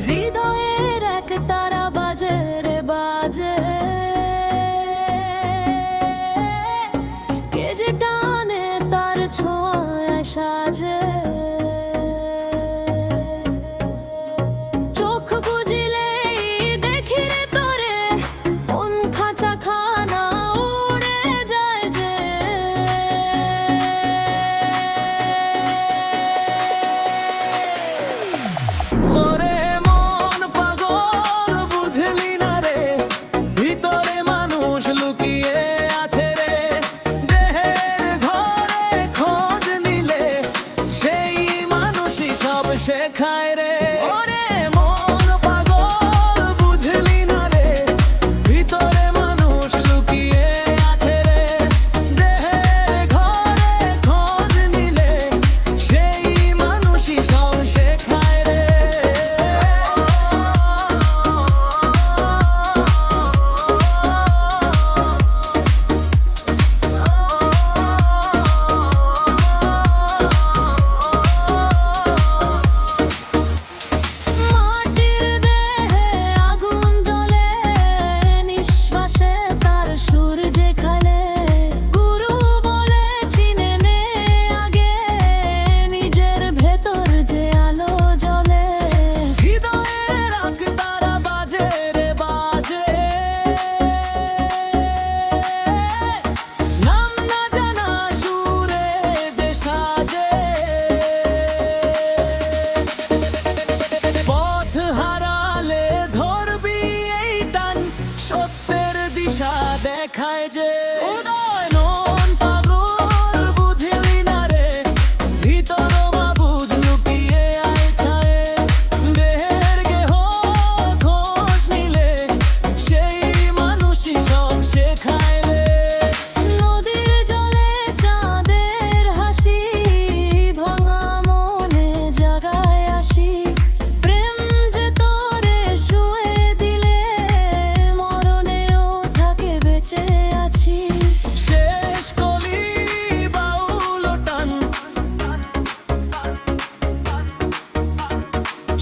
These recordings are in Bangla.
হৃদয়ের এক তারা বাজে রে বাজে, কে যে টানে তার ছোঁয়ায় সাজে। চোখ বুঝিলেই দেখি রে তোরে, কোন খাঁচা খানা উড়ে যায় যে। ওরে মন পাগল বুঝলি না রে, ভিতরে মানুষ লুকিয়ে আছে রে। দেহের ঘরে খোঁজ নিলে সেই মানুষই সব শেখায় রে। ওরে মন পাগল বুঝলি না রে, ভিতরে মানুষ লুকিয়ে আছে রে। দেহের ঘরে খোঁজ নিলে সেই মানুষই সব শেখায় রে। মাটির দেহে আগুন জ্বলে, নিঃশ্বাসে তার সুর যেখানে। গুরু বলে চিনে নে আগে, নিজের ভেতর যে আলো জ্বলে। হৃদয়ের এক তারা বাজে রে বাজে, নাম না জানা সুরে যে সাজে। পথ হারালে ধরবি এই টান, সত্যের দিশা দেখায় যে। উদয় মন পাগল বুঝলি না রে, ভিতর মাবুজ লুকিয়ে আয় ছায়ে। দেহের গেহ খোঁজ নিলে সেই মানুষই সব শেখায় রে। নদীর জলে চাঁদের হাসি, ভাঙা মনে জাগায় আসি। প্রেম যে তোরে শুয়ে দিলে, মরণেও থাকে বেঁচে আছি। শেষ কলি বাউল টান,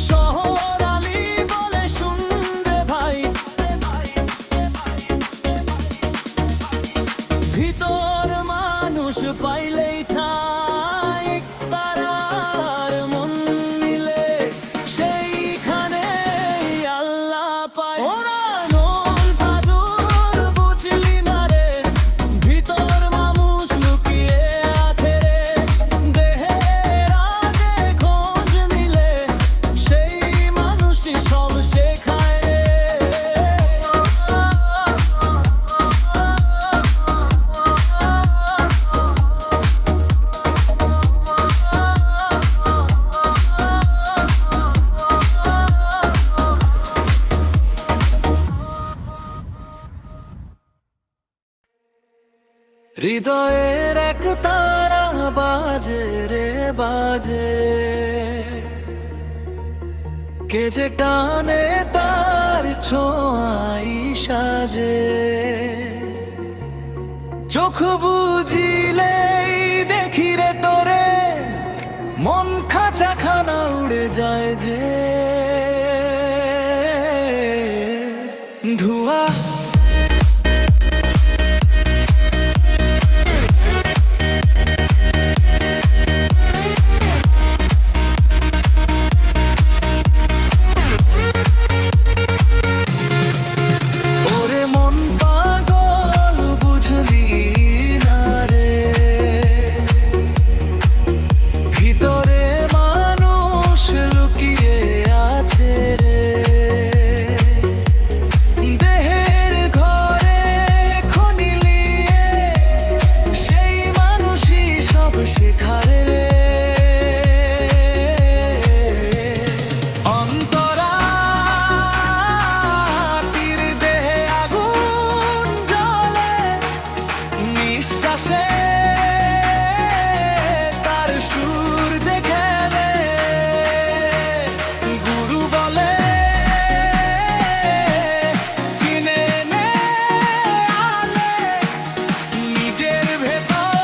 শহর আলী বলে শুন রে ভাই। ভিতর মানুষ পাইলেই ঠাই, তারার মন মিলে সেইখানে আল্লাহ পায়। ওরা মন পাগল বুঝলি না রে, ভিতর মানুষ লুকিয়ে আছে রে। দেহের আগে খোঁজ নিলে সেই মানুষই সব শেখায় রে। হৃদয়ের এক তারা বাজে রে বাজে, কে যে টানে তার ছোঁয়াই সাজে। চোখ বুঝিলেই দেখি রে তোরে, মন খাঁচা খানা উড়ে যায় যে। ধোঁয়া ওরে মন পাগল বুঝলি না রে, ভিতরে মানুষ লুকিয়ে আছে রে। দেহের ঘরে খনিলিয়ে সেই মানুষই সব শেখারে রে। অন্তরাটির দেহে আগুন জ্বলে, নিঃশ্বাসে তার সুর যে খেলে। গুরু বলে চিনে নে আলে, নিজের ভেতর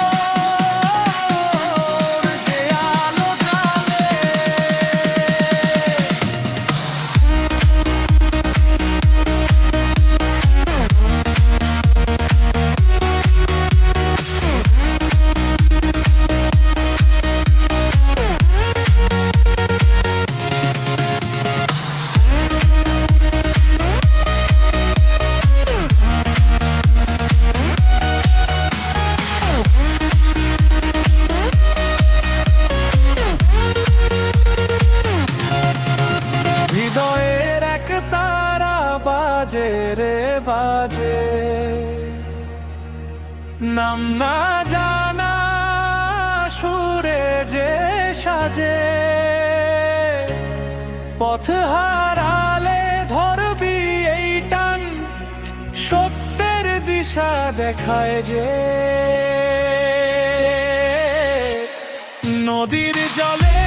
নাম না জানা সুরে যে সাজে, পথ হারালে ধরবি এই টান, সত্যের দিশা দেখায় যে। নদীর জলে